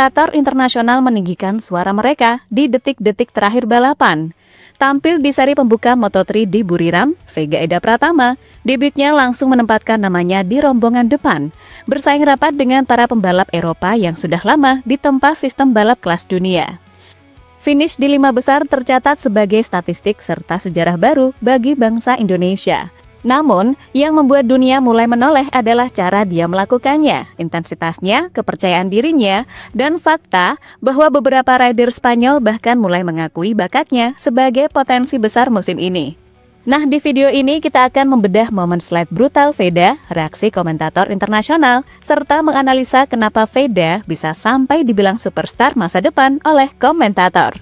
Komentator internasional meninggikan suara mereka di detik-detik terakhir balapan. Tampil di seri pembuka Moto3 di Buriram, Vega Eda Pratama, debutnya langsung menempatkan namanya di rombongan depan, bersaing rapat dengan para pembalap Eropa yang sudah lama ditempa sistem balap kelas dunia. Finish di 5 besar tercatat sebagai statistik serta sejarah baru bagi bangsa Indonesia. Namun, yang membuat dunia mulai menoleh adalah cara dia melakukannya, intensitasnya, kepercayaan dirinya, dan fakta bahwa beberapa rider Spanyol bahkan mulai mengakui bakatnya sebagai potensi besar musim ini. Nah, di video ini kita akan membedah momen slide brutal Veda, reaksi komentator internasional, serta menganalisa kenapa Veda bisa sampai dibilang superstar masa depan oleh komentator.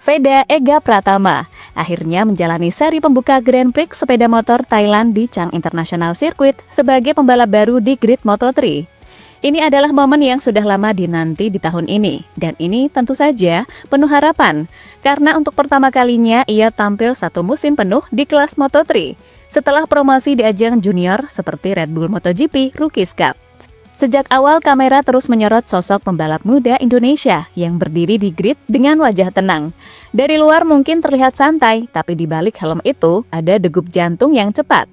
Veda Ega Pratama akhirnya menjalani seri pembuka Grand Prix sepeda motor Thailand di Chang International Circuit sebagai pembalap baru di grid Moto3. Ini adalah momen yang sudah lama dinanti di tahun ini, dan ini tentu saja penuh harapan, karena untuk pertama kalinya ia tampil satu musim penuh di kelas Moto3, setelah promosi di ajang junior seperti Red Bull MotoGP Rookies Cup. Sejak awal kamera terus menyorot sosok pembalap muda Indonesia yang berdiri di grid dengan wajah tenang. Dari luar mungkin terlihat santai, tapi di balik helm itu ada degup jantung yang cepat.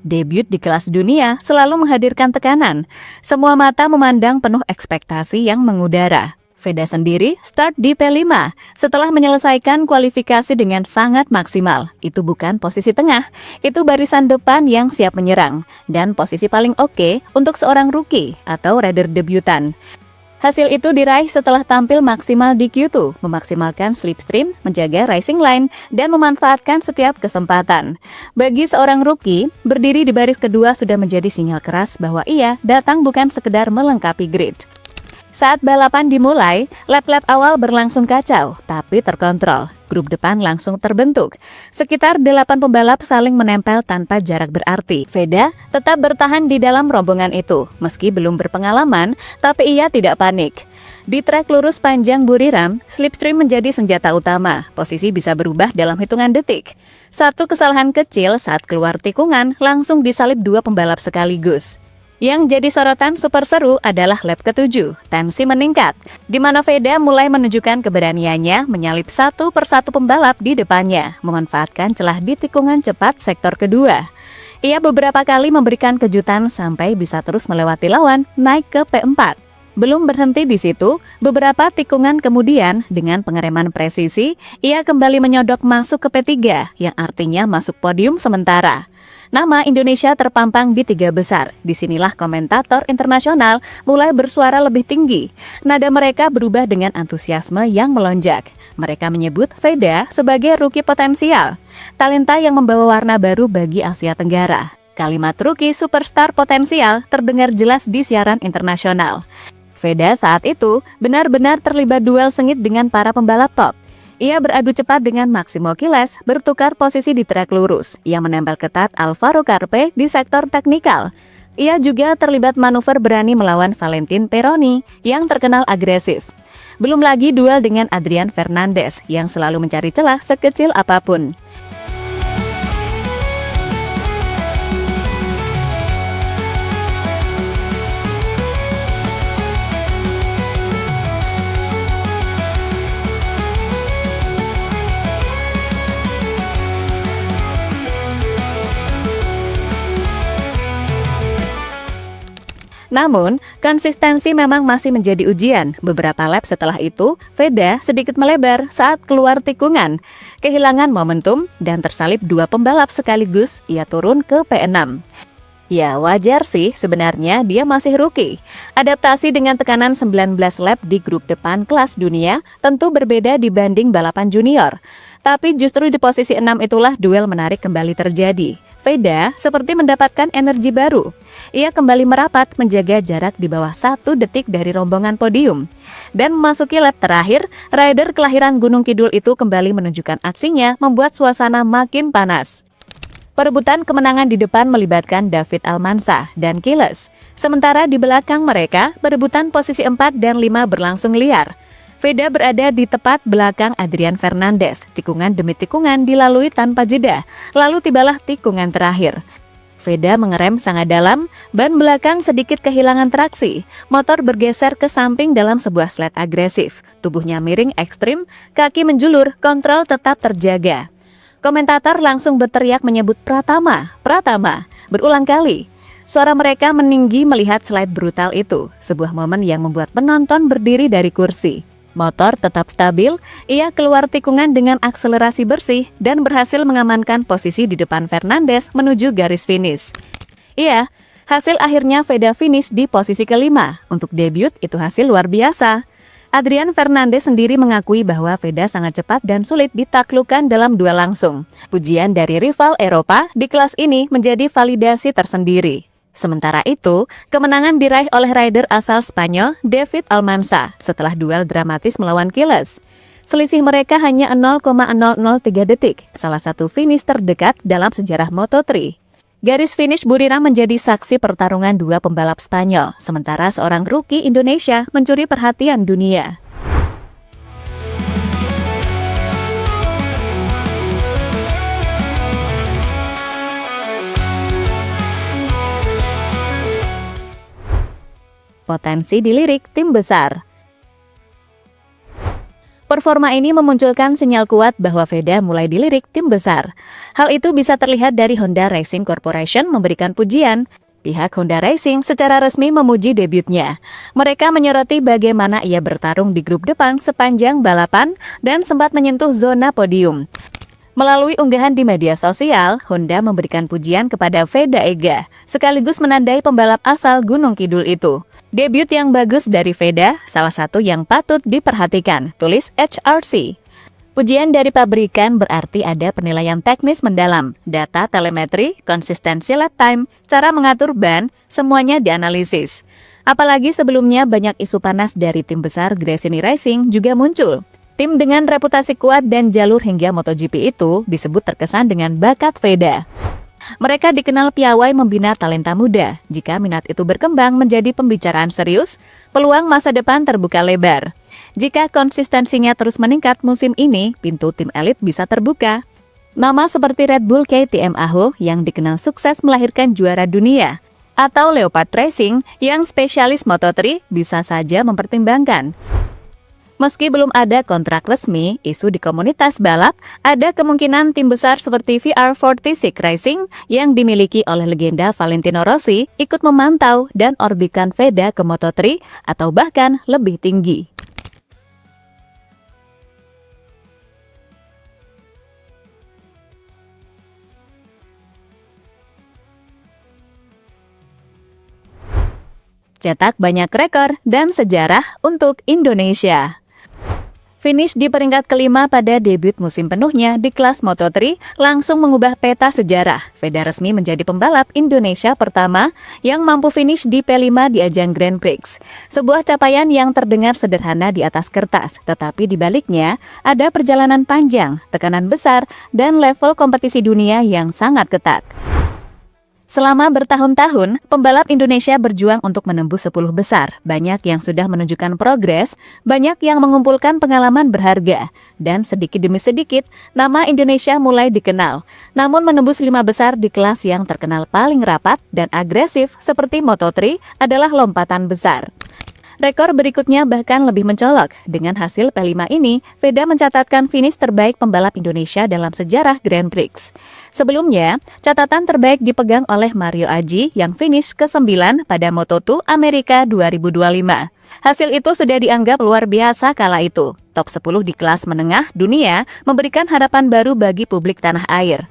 Debut di kelas dunia selalu menghadirkan tekanan. Semua mata memandang penuh ekspektasi yang mengudara. Veda sendiri start di P5 setelah menyelesaikan kualifikasi dengan sangat maksimal. Itu bukan posisi tengah, itu barisan depan yang siap menyerang, dan posisi paling oke untuk seorang rookie atau rider debutan. Hasil itu diraih setelah tampil maksimal di Q2, memaksimalkan slipstream, menjaga racing line, dan memanfaatkan setiap kesempatan. Bagi seorang rookie, berdiri di baris kedua sudah menjadi sinyal keras bahwa ia datang bukan sekedar melengkapi grid. Saat balapan dimulai, lap-lap awal berlangsung kacau, tapi terkontrol. Grup depan langsung terbentuk. Sekitar 8 pembalap saling menempel tanpa jarak berarti. Veda tetap bertahan di dalam rombongan itu. Meski belum berpengalaman, tapi ia tidak panik. Di trek lurus panjang Buriram, slipstream menjadi senjata utama. Posisi bisa berubah dalam hitungan detik. Satu kesalahan kecil saat keluar tikungan langsung disalip 2 pembalap sekaligus. Yang jadi sorotan super seru adalah lap ke-7, tensi meningkat, di mana Veda mulai menunjukkan keberaniannya menyalip satu persatu pembalap di depannya, memanfaatkan celah di tikungan cepat sektor kedua. Ia beberapa kali memberikan kejutan sampai bisa terus melewati lawan naik ke P4. Belum berhenti di situ, beberapa tikungan kemudian dengan pengereman presisi, ia kembali menyodok masuk ke P3, yang artinya masuk podium sementara. Nama Indonesia terpampang di 3 besar. Disinilah komentator internasional mulai bersuara lebih tinggi. Nada mereka berubah dengan antusiasme yang melonjak. Mereka menyebut Veda sebagai rookie potensial, talenta yang membawa warna baru bagi Asia Tenggara. Kalimat rookie superstar potensial terdengar jelas di siaran internasional. Veda saat itu benar-benar terlibat duel sengit dengan para pembalap top. Ia beradu cepat dengan Maximo Quiles bertukar posisi di trek lurus. Ia menempel ketat Alvaro Carpe di sektor teknikal. Ia juga terlibat manuver berani melawan Valentin Peroni yang terkenal agresif. Belum lagi duel dengan Adrian Fernandez yang selalu mencari celah sekecil apapun. Namun, konsistensi memang masih menjadi ujian. Beberapa lap setelah itu, Veda sedikit melebar saat keluar tikungan. Kehilangan momentum dan tersalip 2 pembalap sekaligus, ia turun ke P6. Ya wajar sih, sebenarnya dia masih rookie. Adaptasi dengan tekanan 19 lap di grup depan kelas dunia tentu berbeda dibanding balapan junior. Tapi justru di posisi 6 itulah duel menarik kembali terjadi. Veda seperti mendapatkan energi baru. Ia kembali merapat menjaga jarak di bawah 1 detik dari rombongan podium. Dan memasuki lap terakhir, rider kelahiran Gunung Kidul itu kembali menunjukkan aksinya membuat suasana makin panas. Perebutan kemenangan di depan melibatkan David Almanza dan Kiles. Sementara di belakang mereka, perebutan posisi 4 dan 5 berlangsung liar. Veda berada di tepat belakang Adrian Fernandez. Tikungan demi tikungan dilalui tanpa jeda, lalu tibalah tikungan terakhir. Veda mengerem sangat dalam, ban belakang sedikit kehilangan traksi. Motor bergeser ke samping dalam sebuah slide agresif. Tubuhnya miring ekstrim, kaki menjulur, kontrol tetap terjaga. Komentator langsung berteriak menyebut Pratama, Pratama, berulang kali. Suara mereka meninggi melihat slide brutal itu, sebuah momen yang membuat penonton berdiri dari kursi. Motor tetap stabil, ia keluar tikungan dengan akselerasi bersih dan berhasil mengamankan posisi di depan Fernandez menuju garis finish. Iya, hasil akhirnya Veda finish di posisi kelima. Untuk debut itu hasil luar biasa. Adrian Fernandez sendiri mengakui bahwa Veda sangat cepat dan sulit ditaklukkan dalam duel langsung. Pujian dari rival Eropa di kelas ini menjadi validasi tersendiri. Sementara itu, kemenangan diraih oleh rider asal Spanyol David Almanza setelah duel dramatis melawan Kiles. Selisih mereka hanya 0,003 detik, salah satu finish terdekat dalam sejarah Moto3. Garis finish Buriram menjadi saksi pertarungan dua pembalap Spanyol, sementara seorang rookie Indonesia mencuri perhatian dunia. Potensi dilirik tim besar. Performa ini memunculkan sinyal kuat bahwa Veda mulai dilirik tim besar. Hal itu bisa terlihat dari Honda Racing Corporation memberikan pujian. Pihak Honda Racing secara resmi memuji debutnya. Mereka menyoroti bagaimana ia bertarung di grup depan sepanjang balapan dan sempat menyentuh zona podium. Melalui unggahan di media sosial, Honda memberikan pujian kepada Veda Ega, sekaligus menandai pembalap asal Gunung Kidul itu. Debut yang bagus dari Veda, salah satu yang patut diperhatikan, tulis HRC. Pujian dari pabrikan berarti ada penilaian teknis mendalam, data telemetri, konsistensi lap time, cara mengatur ban, semuanya dianalisis. Apalagi sebelumnya banyak isu panas dari tim besar Gresini Racing juga muncul. Tim dengan reputasi kuat dan jalur hingga MotoGP itu disebut terkesan dengan bakat Veda. Mereka dikenal piawai membina talenta muda. Jika minat itu berkembang menjadi pembicaraan serius, peluang masa depan terbuka lebar. Jika konsistensinya terus meningkat musim ini, pintu tim elit bisa terbuka. Nama seperti Red Bull KTM Aho yang dikenal sukses melahirkan juara dunia, atau Leopard Racing yang spesialis Moto3 bisa saja mempertimbangkan. Meski belum ada kontrak resmi, isu di komunitas balap, ada kemungkinan tim besar seperti VR46 Racing yang dimiliki oleh legenda Valentino Rossi ikut memantau dan orbitkan Veda ke Moto3 atau bahkan lebih tinggi. Cetak banyak rekor dan sejarah untuk Indonesia. Finish di peringkat kelima pada debut musim penuhnya di kelas Moto3 langsung mengubah peta sejarah. Veda resmi menjadi pembalap Indonesia pertama yang mampu finish di P5 di ajang Grand Prix. Sebuah capaian yang terdengar sederhana di atas kertas, tetapi di baliknya ada perjalanan panjang, tekanan besar, dan level kompetisi dunia yang sangat ketat. Selama bertahun-tahun, pembalap Indonesia berjuang untuk menembus 10 besar. Banyak yang sudah menunjukkan progres, banyak yang mengumpulkan pengalaman berharga. Dan sedikit demi sedikit, nama Indonesia mulai dikenal. Namun menembus 5 besar di kelas yang terkenal paling rapat dan agresif seperti Moto3 adalah lompatan besar. Rekor berikutnya bahkan lebih mencolok. Dengan hasil P5 ini, Veda mencatatkan finish terbaik pembalap Indonesia dalam sejarah Grand Prix. Sebelumnya, catatan terbaik dipegang oleh Mario Aji yang finish ke-9 pada Moto2 Amerika 2025. Hasil itu sudah dianggap luar biasa kala itu. Top 10 di kelas menengah dunia memberikan harapan baru bagi publik tanah air.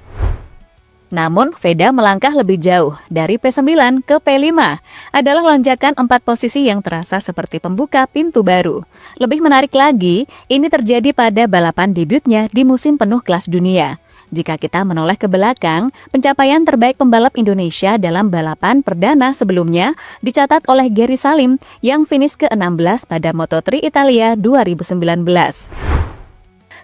Namun, Veda melangkah lebih jauh, dari P9 ke P5. Adalah lonjakan 4 posisi yang terasa seperti pembuka pintu baru. Lebih menarik lagi, ini terjadi pada balapan debutnya di musim penuh kelas dunia. Jika kita menoleh ke belakang, pencapaian terbaik pembalap Indonesia dalam balapan perdana sebelumnya dicatat oleh Gary Salim yang finish ke-16 pada Moto3 Italia 2019.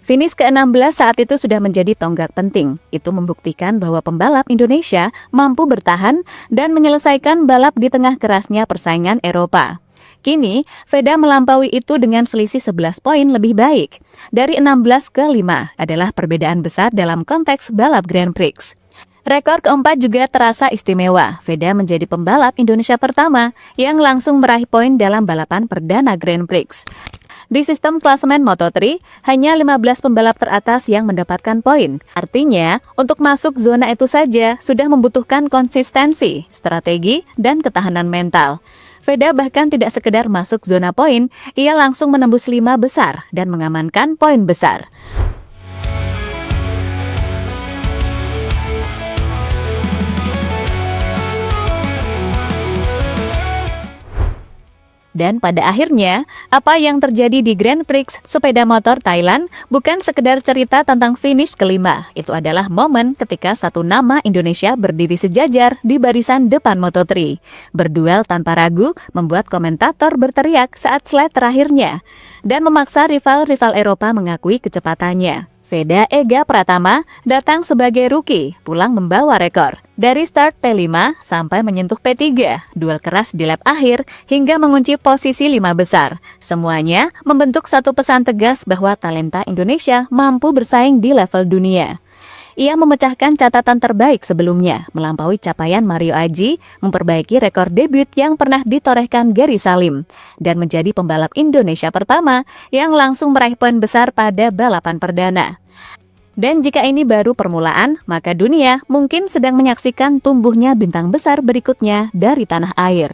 Finish ke-16 saat itu sudah menjadi tonggak penting. Itu membuktikan bahwa pembalap Indonesia mampu bertahan dan menyelesaikan balap di tengah kerasnya persaingan Eropa. Kini, Veda melampaui itu dengan selisih 11 poin lebih baik. Dari 16 ke 5 adalah perbedaan besar dalam konteks balap Grand Prix. Rekor keempat juga terasa istimewa. Veda menjadi pembalap Indonesia pertama yang langsung meraih poin dalam balapan perdana Grand Prix. Di sistem klasemen Moto3, hanya 15 pembalap teratas yang mendapatkan poin. Artinya, untuk masuk zona itu saja sudah membutuhkan konsistensi, strategi, dan ketahanan mental. Veda bahkan tidak sekedar masuk zona poin, ia langsung menembus 5 besar dan mengamankan poin besar. Dan pada akhirnya, apa yang terjadi di Grand Prix sepeda motor Thailand bukan sekedar cerita tentang finish kelima. Itu adalah momen ketika satu nama Indonesia berdiri sejajar di barisan depan Moto3. Berduel tanpa ragu membuat komentator berteriak saat slide terakhirnya dan memaksa rival-rival Eropa mengakui kecepatannya. Veda Ega Pratama datang sebagai rookie, pulang membawa rekor. Dari start P5 sampai menyentuh P3, duel keras di lap akhir hingga mengunci posisi 5 besar. Semuanya membentuk satu pesan tegas bahwa talenta Indonesia mampu bersaing di level dunia. Ia memecahkan catatan terbaik sebelumnya, melampaui capaian Mario Aji, memperbaiki rekor debut yang pernah ditorehkan Gary Salim, dan menjadi pembalap Indonesia pertama yang langsung meraih poin besar pada balapan perdana. Dan jika ini baru permulaan, maka dunia mungkin sedang menyaksikan tumbuhnya bintang besar berikutnya dari tanah air.